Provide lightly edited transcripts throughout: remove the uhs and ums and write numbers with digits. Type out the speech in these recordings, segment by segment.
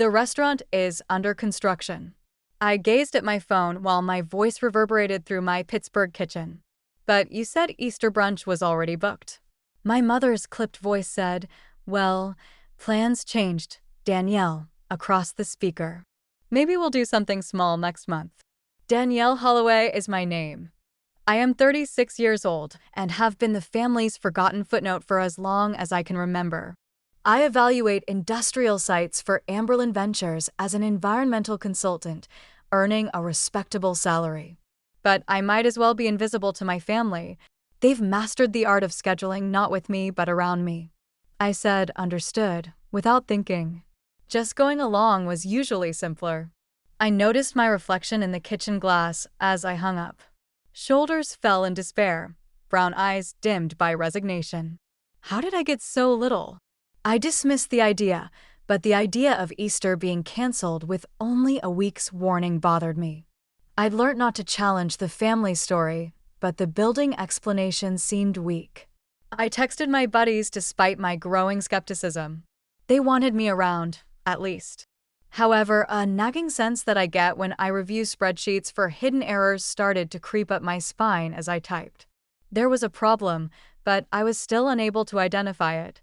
The restaurant is under construction. I gazed at my phone while my voice reverberated through my Pittsburgh kitchen. But you said Easter brunch was already booked. My mother's clipped voice said, "Well, plans changed, Danielle," across the speaker. "Maybe we'll do something small next month." Danielle Holloway is my name. I am 36 years old and have been the family's forgotten footnote for as long as I can remember. I evaluate industrial sites for Amberlin Ventures as an environmental consultant, earning a respectable salary. But I might as well be invisible to my family. They've mastered the art of scheduling not with me but around me. I said, understood, without thinking. Just going along was usually simpler. I noticed my reflection in the kitchen glass as I hung up. Shoulders fell in despair, brown eyes dimmed by resignation. How did I get so little? I dismissed the idea, but the idea of Easter being canceled with only a week's warning bothered me. I'd learnt not to challenge the family story, but the building explanation seemed weak. I texted my buddies despite my growing skepticism. They wanted me around, at least. However, a nagging sense that I get when I review spreadsheets for hidden errors started to creep up my spine as I typed. There was a problem, but I was still unable to identify it.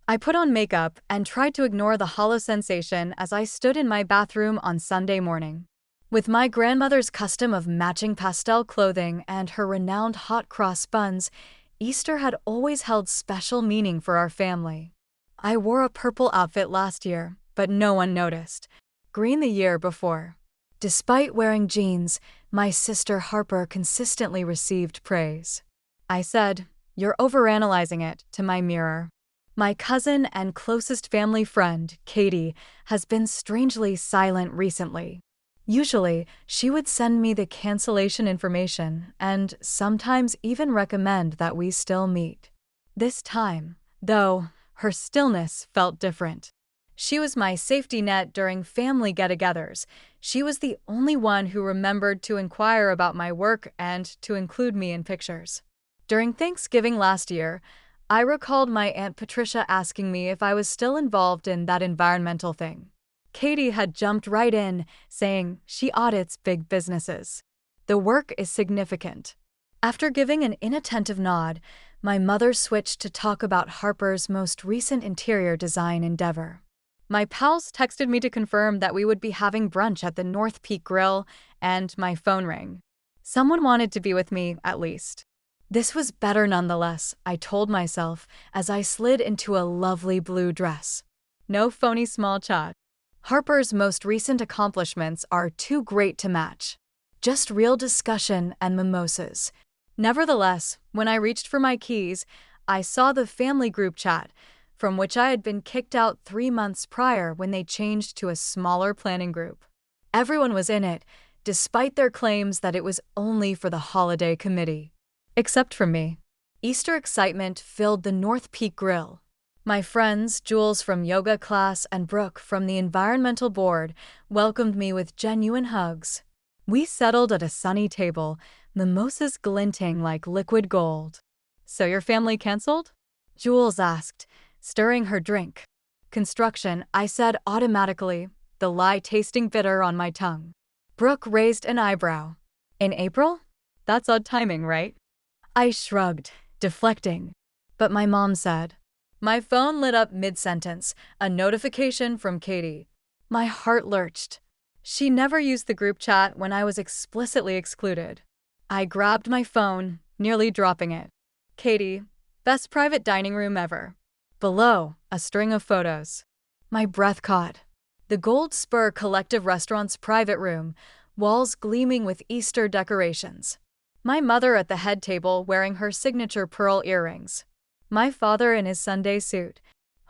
I put on makeup and tried to ignore the hollow sensation as I stood in my bathroom on Sunday morning. With my grandmother's custom of matching pastel clothing and her renowned hot cross buns, Easter had always held special meaning for our family. I wore a purple outfit last year, but no one noticed. Green the year before. Despite wearing jeans, my sister Harper consistently received praise. I said, "You're overanalyzing it," to my mirror. My cousin and closest family friend, Katie, has been strangely silent recently. Usually, she would send me the cancellation information and sometimes even recommend that we still meet. This time, though, her stillness felt different. She was my safety net during family get-togethers. She was the only one who remembered to inquire about my work and to include me in pictures. During Thanksgiving last year, I recalled my Aunt Patricia asking me if I was still involved in that environmental thing. Katie had jumped right in, saying she audits big businesses. The work is significant. After giving an inattentive nod, my mother switched to talk about Harper's most recent interior design endeavor. My pals texted me to confirm that we would be having brunch at the North Peak Grill, and my phone rang. Someone wanted to be with me, at least. This was better nonetheless, I told myself as I slid into a lovely blue dress. No phony small chat. Harper's most recent accomplishments are too great to match. Just real discussion and mimosas. Nevertheless, when I reached for my keys, I saw the family group chat, from which I had been kicked out 3 months prior when they changed to a smaller planning group. Everyone was in it, despite their claims that it was only for the holiday committee. Except for me. Easter excitement filled the North Peak Grill. My friends, Jules from yoga class and Brooke from the environmental board, welcomed me with genuine hugs. We settled at a sunny table, mimosas glinting like liquid gold. "So your family canceled?" Jules asked, stirring her drink. "Construction," I said automatically, the lie tasting bitter on my tongue. Brooke raised an eyebrow. "In April? That's odd timing, right?" I shrugged, deflecting. But my mom said. My phone lit up mid-sentence, a notification from Katie. My heart lurched. She never used the group chat when I was explicitly excluded. I grabbed my phone, nearly dropping it. Katie, best private dining room ever. Below, a string of photos. My breath caught. The Gold Spur Collective Restaurant's private room, walls gleaming with Easter decorations. My mother at the head table wearing her signature pearl earrings. My father in his Sunday suit.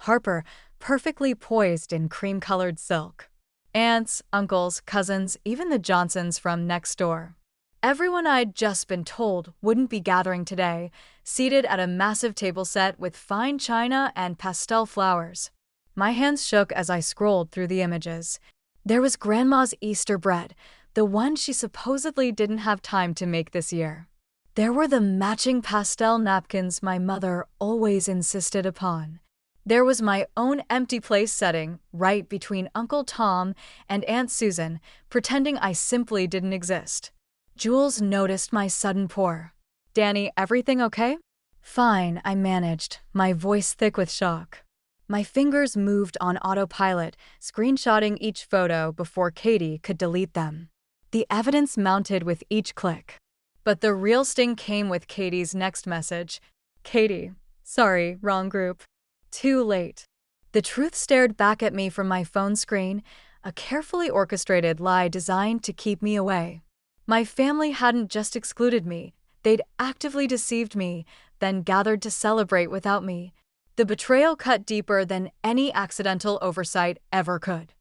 Harper, perfectly poised in cream-colored silk. Aunts, uncles, cousins, even the Johnsons from next door. Everyone I'd just been told wouldn't be gathering today, seated at a massive table set with fine china and pastel flowers. My hands shook as I scrolled through the images. There was Grandma's Easter bread, the one she supposedly didn't have time to make this year. There were the matching pastel napkins my mother always insisted upon. There was my own empty place setting right between Uncle Tom and Aunt Susan, pretending I simply didn't exist. Jules noticed my sudden pour. "Danny, everything okay?" "Fine," I managed, my voice thick with shock. My fingers moved on autopilot, screenshotting each photo before Katie could delete them. The evidence mounted with each click. But the real sting came with Katie's next message. "Katie, sorry, wrong group." Too late. The truth stared back at me from my phone screen, a carefully orchestrated lie designed to keep me away. My family hadn't just excluded me, they'd actively deceived me, then gathered to celebrate without me. The betrayal cut deeper than any accidental oversight ever could.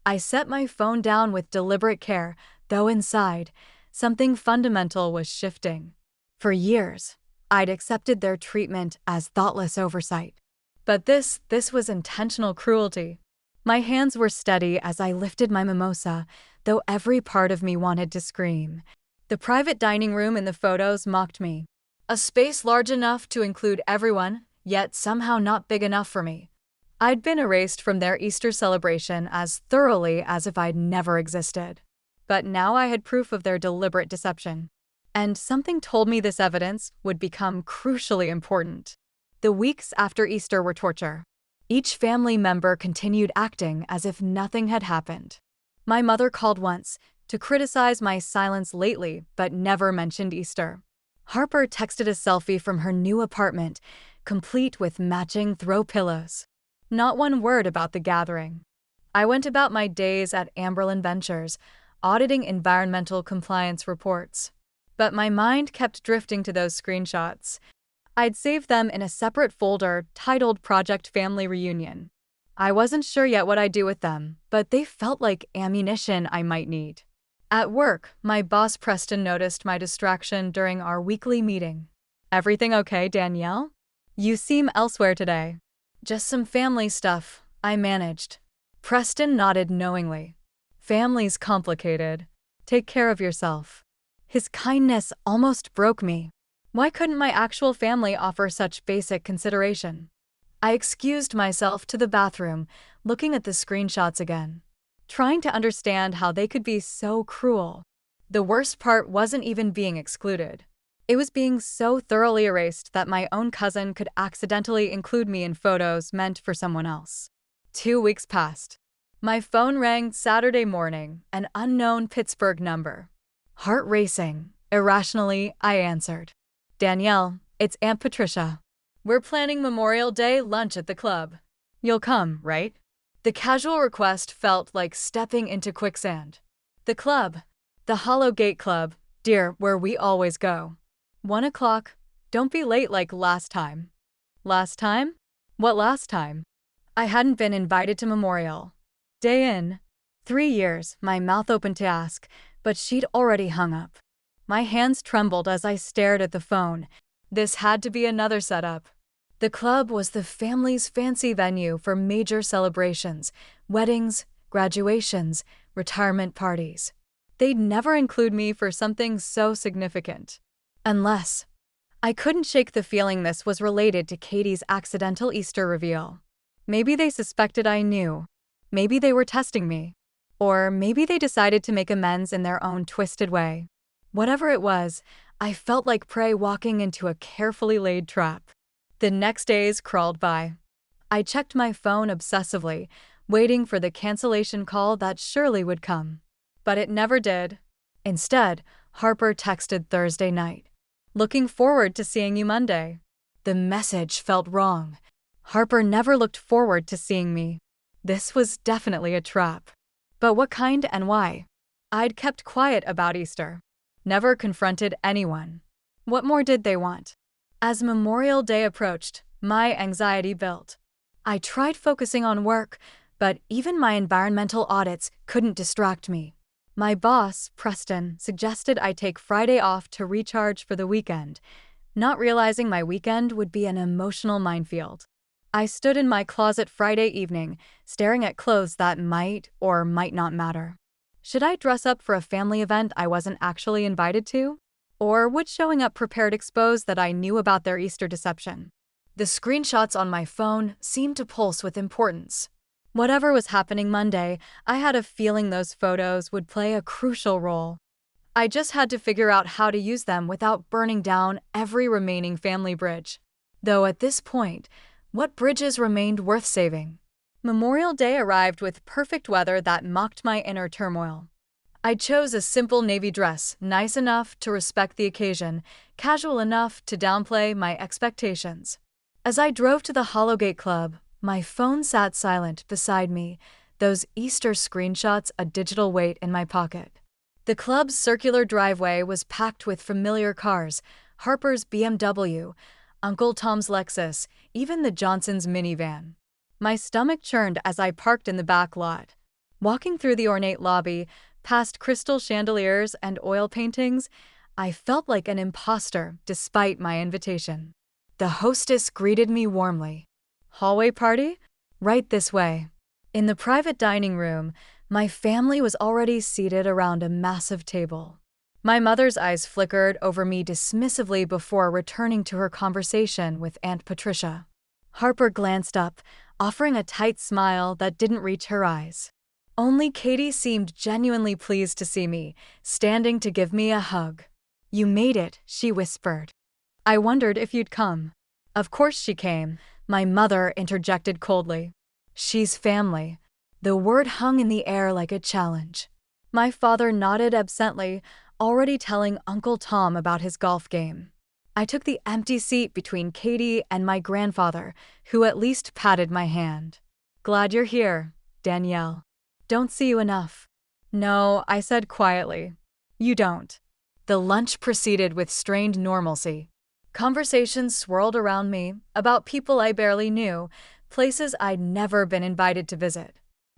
I set my phone down with deliberate care, though inside, something fundamental was shifting. For years, I'd accepted their treatment as thoughtless oversight. But this was intentional cruelty. My hands were steady as I lifted my mimosa, though every part of me wanted to scream. The private dining room in the photos mocked me. A space large enough to include everyone, yet somehow not big enough for me. I'd been erased from their Easter celebration as thoroughly as if I'd never existed. But now I had proof of their deliberate deception. And something told me this evidence would become crucially important. The weeks after Easter were torture. Each family member continued acting as if nothing had happened. My mother called once to criticize my silence lately, but never mentioned Easter. Harper texted a selfie from her new apartment, complete with matching throw pillows. Not one word about the gathering. I went about my days at Amberlin Ventures, auditing environmental compliance reports. But my mind kept drifting to those screenshots. I'd saved them in a separate folder titled Project Family Reunion. I wasn't sure yet what I'd do with them, but they felt like ammunition I might need. At work, my boss Preston noticed my distraction during our weekly meeting. "Everything okay, Danielle? You seem elsewhere today." "Just some family stuff," I managed. Preston nodded knowingly. "Family's complicated. Take care of yourself." His kindness almost broke me. Why couldn't my actual family offer such basic consideration? I excused myself to the bathroom, looking at the screenshots again, trying to understand how they could be so cruel. The worst part wasn't even being excluded. It was being so thoroughly erased that my own cousin could accidentally include me in photos meant for someone else. 2 weeks passed. My phone rang Saturday morning, an unknown Pittsburgh number. Heart racing, irrationally, I answered. "Danielle, it's Aunt Patricia. We're planning Memorial Day lunch at the club. You'll come, right?" The casual request felt like stepping into quicksand. "The club. The Hollow Gate Club, dear, where we always go. 1 o'clock. Don't be late like last time." Last time? What last time? I hadn't been invited to Memorial Day in 3 years, my mouth open to ask, but she'd already hung up. My hands trembled as I stared at the phone. This had to be another setup. The club was the family's fancy venue for major celebrations, weddings, graduations, retirement parties. They'd never include me for something so significant. Unless I couldn't shake the feeling this was related to Katie's accidental Easter reveal. Maybe they suspected I knew. Maybe they were testing me. Or maybe they decided to make amends in their own twisted way. Whatever it was, I felt like prey walking into a carefully laid trap. The next days crawled by. I checked my phone obsessively, waiting for the cancellation call that surely would come. But it never did. Instead, Harper texted Thursday night. "Looking forward to seeing you Monday." The message felt wrong. Harper never looked forward to seeing me. This was definitely a trap. But what kind and why? I'd kept quiet about Easter. Never confronted anyone. What more did they want? As Memorial Day approached, my anxiety built. I tried focusing on work, but even my environmental audits couldn't distract me. My boss, Preston, suggested I take Friday off to recharge for the weekend, not realizing my weekend would be an emotional minefield. I stood in my closet Friday evening, staring at clothes that might or might not matter. Should I dress up for a family event I wasn't actually invited to? Or would showing up prepared expose that I knew about their Easter deception? The screenshots on my phone seemed to pulse with importance. Whatever was happening Monday, I had a feeling those photos would play a crucial role. I just had to figure out how to use them without burning down every remaining family bridge. Though at this point, what bridges remained worth saving? Memorial Day arrived with perfect weather that mocked my inner turmoil. I chose a simple navy dress, nice enough to respect the occasion, casual enough to downplay my expectations. As I drove to the Hollowgate Club, my phone sat silent beside me, those Easter screenshots a digital weight in my pocket. The club's circular driveway was packed with familiar cars, Harper's BMW, Uncle Tom's Lexus, even the Johnsons' minivan. My stomach churned as I parked in the back lot. Walking through the ornate lobby, past crystal chandeliers and oil paintings, I felt like an imposter despite my invitation. The hostess greeted me warmly. "Hallway party? Right this way." In the private dining room, my family was already seated around a massive table. My mother's eyes flickered over me dismissively before returning to her conversation with Aunt Patricia. Harper glanced up, offering a tight smile that didn't reach her eyes. Only Katie seemed genuinely pleased to see me, standing to give me a hug. "You made it," she whispered. "I wondered if you'd come." "Of course she came," my mother interjected coldly. "She's family." The word hung in the air like a challenge. My father nodded absently, already telling Uncle Tom about his golf game. I took the empty seat between Katie and my grandfather, who at least patted my hand. "Glad you're here, Danielle. Don't see you enough." "No," I said quietly. "You don't." The lunch proceeded with strained normalcy. Conversations swirled around me about people I barely knew, places I'd never been invited to visit.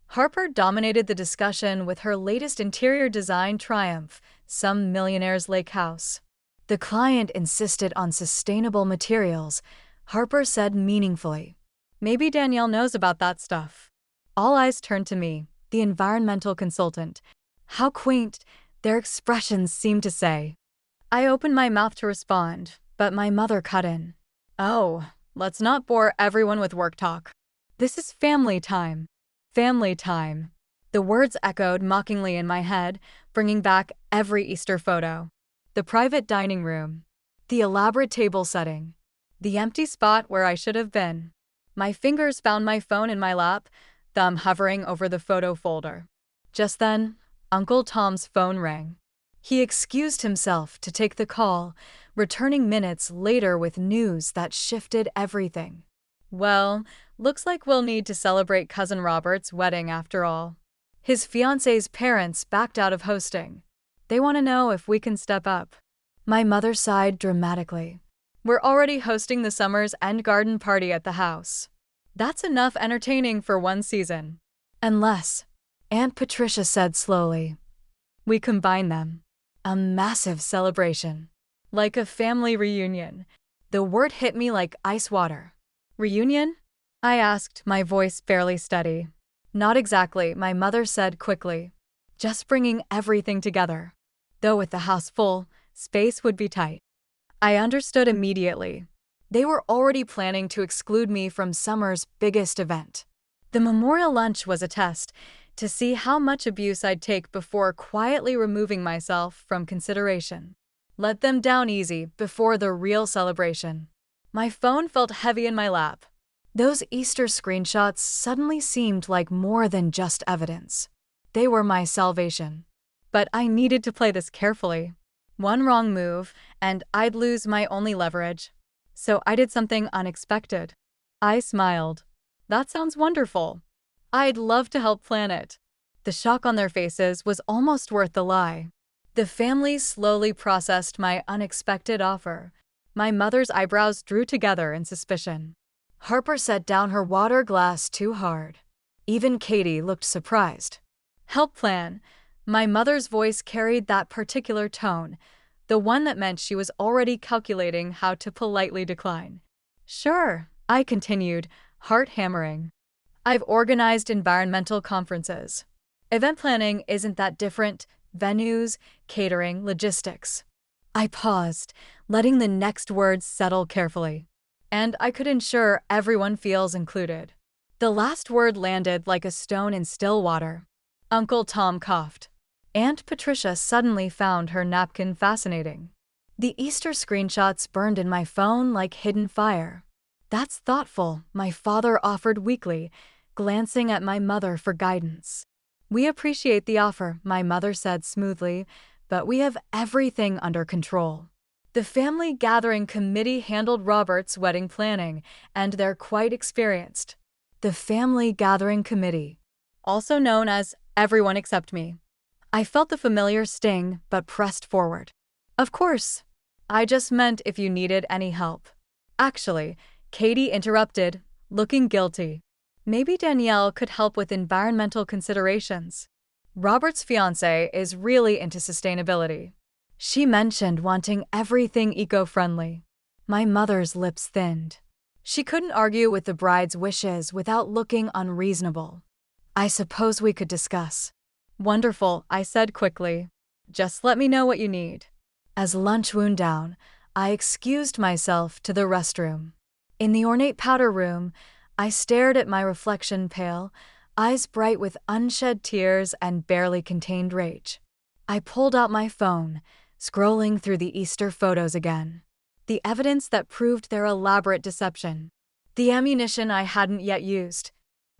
Harper dominated the discussion with her latest interior design triumph, some millionaire's lake house. The client insisted on sustainable materials, Harper said meaningfully. "Maybe Danielle knows about that stuff." All eyes turned to me, the environmental consultant. How quaint, their expressions seemed to say. I opened my mouth to respond, but my mother cut in. "Oh, let's not bore everyone with work talk. This is family time." Family time. The words echoed mockingly in my head, bringing back every Easter photo. The private dining room. The elaborate table setting. The empty spot where I should have been. My fingers found my phone in my lap, thumb hovering over the photo folder. Just then, Uncle Tom's phone rang. He excused himself to take the call, returning minutes later with news that shifted everything. "Well, looks like we'll need to celebrate Cousin Robert's wedding after all. His fiancée's parents backed out of hosting. They want to know if we can step up." My mother sighed dramatically. "We're already hosting the summer's end garden party at the house. That's enough entertaining for one season." "Unless," Aunt Patricia said slowly, "we combine them. A massive celebration. Like a family reunion." The word hit me like ice water. "Reunion?" I asked, my voice barely steady. "Not exactly," my mother said quickly. "Just bringing everything together. Though with the house full, space would be tight." I understood immediately. They were already planning to exclude me from summer's biggest event. The memorial lunch was a test, to see how much abuse I'd take before quietly removing myself from consideration. Let them down easy before the real celebration. My phone felt heavy in my lap. Those Easter screenshots suddenly seemed like more than just evidence. They were my salvation. But I needed to play this carefully. One wrong move, and I'd lose my only leverage. So I did something unexpected. I smiled. "That sounds wonderful. I'd love to help plan it." The shock on their faces was almost worth the lie. The family slowly processed my unexpected offer. My mother's eyebrows drew together in suspicion. Harper set down her water glass too hard. Even Katie looked surprised. "Help plan." My mother's voice carried that particular tone, the one that meant she was already calculating how to politely decline. "Sure," I continued, heart hammering. "I've organized environmental conferences. Event planning isn't that different. Venues, catering, logistics." I paused, letting the next words settle carefully. and I could ensure everyone feels included. The last word landed like a stone in still water. Uncle Tom coughed. Aunt Patricia suddenly found her napkin fascinating. The Easter screenshots burned in my phone like hidden fire. "That's thoughtful," my father offered weakly, glancing at my mother for guidance. "We appreciate the offer," my mother said smoothly, "but we have everything under control." The family gathering committee handled Robert's wedding planning, and they're quite experienced. The family gathering committee, also known as everyone except me. I felt the familiar sting, but pressed forward. "Of course. I just meant if you needed any help." Actually, Katie interrupted, looking guilty. "Maybe Danielle could help with environmental considerations. Robert's fiancé is really into sustainability." She mentioned wanting everything eco-friendly. My mother's lips thinned. She couldn't argue with the bride's wishes without looking unreasonable. "I suppose we could discuss." "Wonderful," I said quickly. "Just let me know what you need." As lunch wound down, I excused myself to the restroom. In the ornate powder room, I stared at my reflection pale, eyes bright with unshed tears and barely contained rage. I pulled out my phone, scrolling through the Easter photos again. The evidence that proved their elaborate deception. The ammunition I hadn't yet used.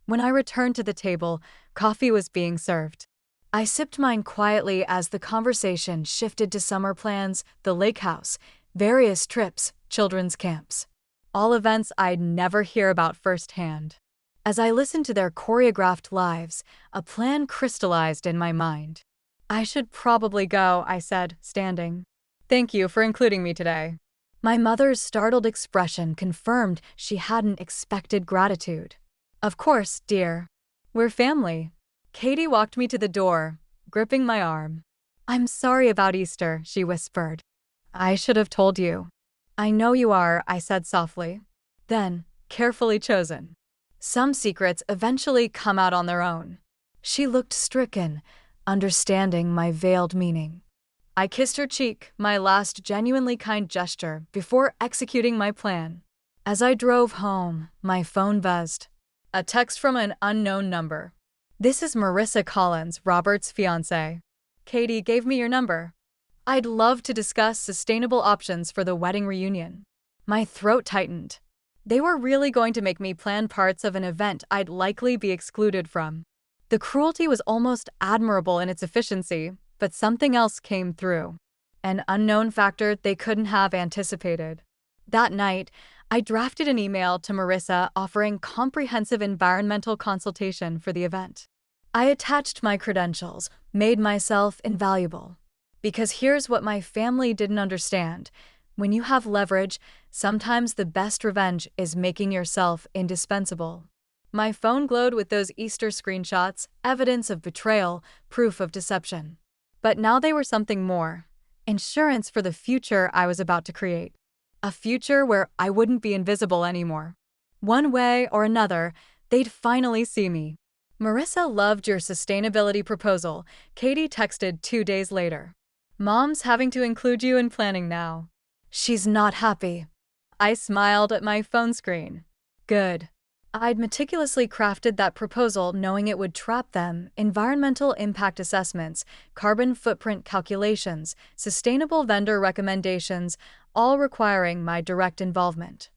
When I returned to the table, coffee was being served. I sipped mine quietly as the conversation shifted to summer plans, the lake house, various trips, children's camps. All events I'd never hear about firsthand. As I listened to their choreographed lives, a plan crystallized in my mind. "I should probably go," I said, standing. "Thank you for including me today." My mother's startled expression confirmed she hadn't expected gratitude. "Of course, dear. We're family." Katie walked me to the door, gripping my arm. "I'm sorry about Easter," she whispered. "I should have told you." "I know you are," I said softly. Then, carefully chosen. "Some secrets eventually come out on their own." She looked stricken, understanding my veiled meaning. I kissed her cheek, my last genuinely kind gesture, before executing my plan. As I drove home, my phone buzzed. A text from an unknown number. "This is Marissa Collins, Robert's fiancé. Katie gave me your number. I'd love to discuss sustainable options for the wedding reunion." My throat tightened. They were really going to make me plan parts of an event I'd likely be excluded from. The cruelty was almost admirable in its efficiency, but something else came through. An unknown factor they couldn't have anticipated. That night, I drafted an email to Marissa offering comprehensive environmental consultation for the event. I attached my credentials, made myself invaluable. Because here's what my family didn't understand. When you have leverage, sometimes the best revenge is making yourself indispensable. My phone glowed with those Easter screenshots, evidence of betrayal, proof of deception. But now they were something more. Insurance for the future I was about to create. A future where I wouldn't be invisible anymore. One way or another, they'd finally see me. "Marissa loved your sustainability proposal," Katie texted 2 days later. "Mom's having to include you in planning now." "She's not happy." I smiled at my phone screen. Good. I'd meticulously crafted that proposal knowing it would trap them: environmental impact assessments, carbon footprint calculations, sustainable vendor recommendations, all requiring my direct involvement.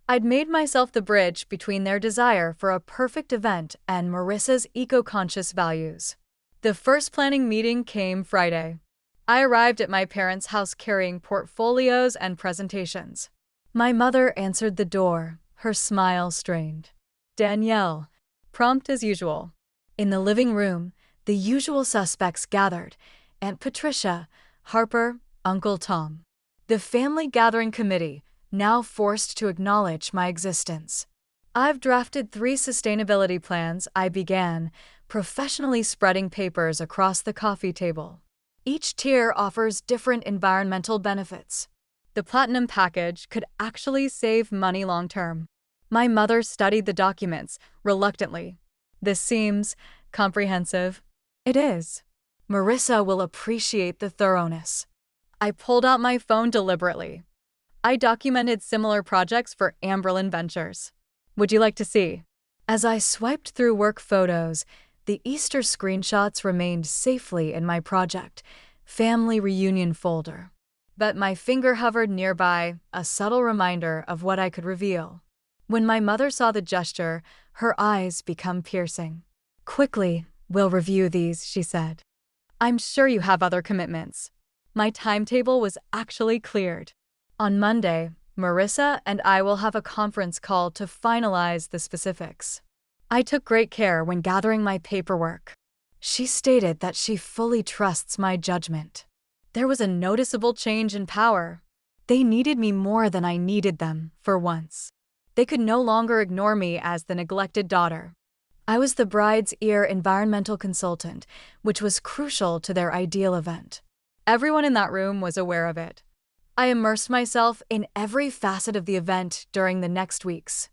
I'd made myself the bridge between their desire for a perfect event and Marissa's eco-conscious values. The first planning meeting came Friday. I arrived at my parents' house carrying portfolios and presentations. My mother answered the door, her smile strained. "Danielle." Prompt as usual. In the living room, the usual suspects gathered: Aunt Patricia, Harper, Uncle Tom. The family gathering committee, now forced to acknowledge my existence. "I've drafted 3 sustainability plans," I began, professionally spreading papers across the coffee table. "Each tier offers different environmental benefits. The platinum package could actually save money long-term." My mother studied the documents, reluctantly. "This seems comprehensive." "It is. Marissa will appreciate the thoroughness." I pulled out my phone deliberately. I documented similar projects for Amberlin Ventures. Would you like to see? As I swiped through work photos, the Easter screenshots remained safely in my project, family reunion folder. But my finger hovered nearby, a subtle reminder of what I could reveal. When my mother saw the gesture, her eyes became piercing. Quickly, we'll review these, she said. I'm sure you have other commitments. My timetable was actually cleared. On Monday, Marissa and I will have a conference call to finalize the specifics. I took great care when gathering my paperwork. She stated that she fully trusts my judgment. There was a noticeable change in power. They needed me more than I needed them, for once. They could no longer ignore me as the neglected daughter. I was the bride's ear environmental consultant, which was crucial to their ideal event. Everyone in that room was aware of it. I immersed myself in every facet of the event during the next weeks.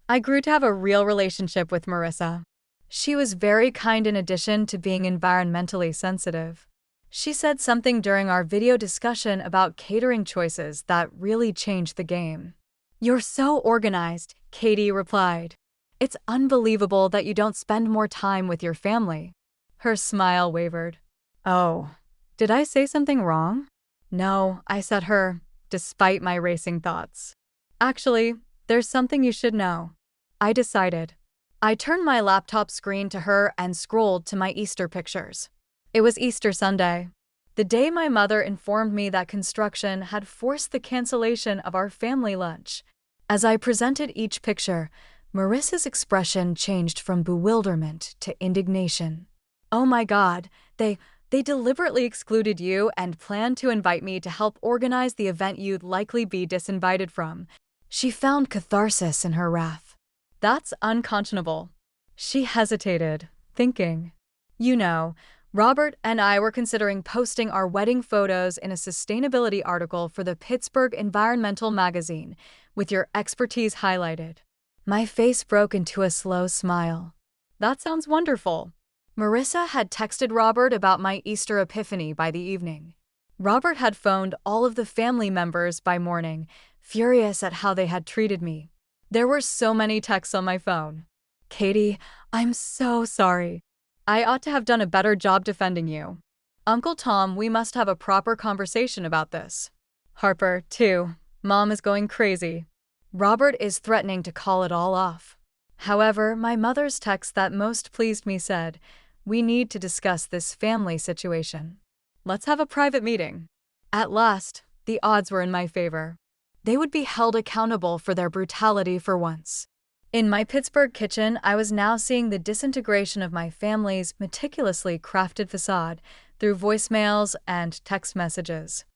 I grew to have a real relationship with Marissa. She was very kind in addition to being environmentally sensitive. She said something during our video discussion about catering choices that really changed the game. You're so organized, Katie replied. It's unbelievable that you don't spend more time with your family. Her smile wavered. Oh, did I say something wrong? No, I said her, despite my racing thoughts. Actually, there's something you should know. I decided. I turned my laptop screen to her and scrolled to my Easter pictures. It was Easter Sunday, the day my mother informed me that construction had forced the cancellation of our family lunch. As I presented each picture, Marissa's expression changed from bewilderment to indignation. Oh my God, they deliberately excluded you and planned to invite me to help organize the event you'd likely be disinvited from. She found catharsis in her wrath. That's unconscionable. She hesitated, thinking. You know, Robert and I were considering posting our wedding photos in a sustainability article for the Pittsburgh Environmental Magazine, with your expertise highlighted. My face broke into a slow smile. That sounds wonderful. Marissa had texted Robert about my Easter epiphany by the evening. Robert had phoned all of the family members by morning, furious at how they had treated me. There were so many texts on my phone. Katie, I'm so sorry. I ought to have done a better job defending you. Uncle Tom, we must have a proper conversation about this. Harper, too. Mom is going crazy. Robert is threatening to call it all off. However, my mother's text that most pleased me said, we need to discuss this family situation. Let's have a private meeting. At last, the odds were in my favor. They would be held accountable for their brutality for once. In my Pittsburgh kitchen, I was now seeing the disintegration of my family's meticulously crafted facade through voicemails and text messages.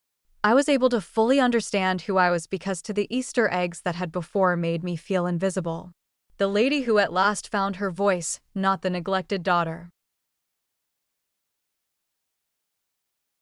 I was able to fully understand who I was because to the Easter eggs that had before made me feel invisible. The lady who at last found her voice, not the neglected daughter.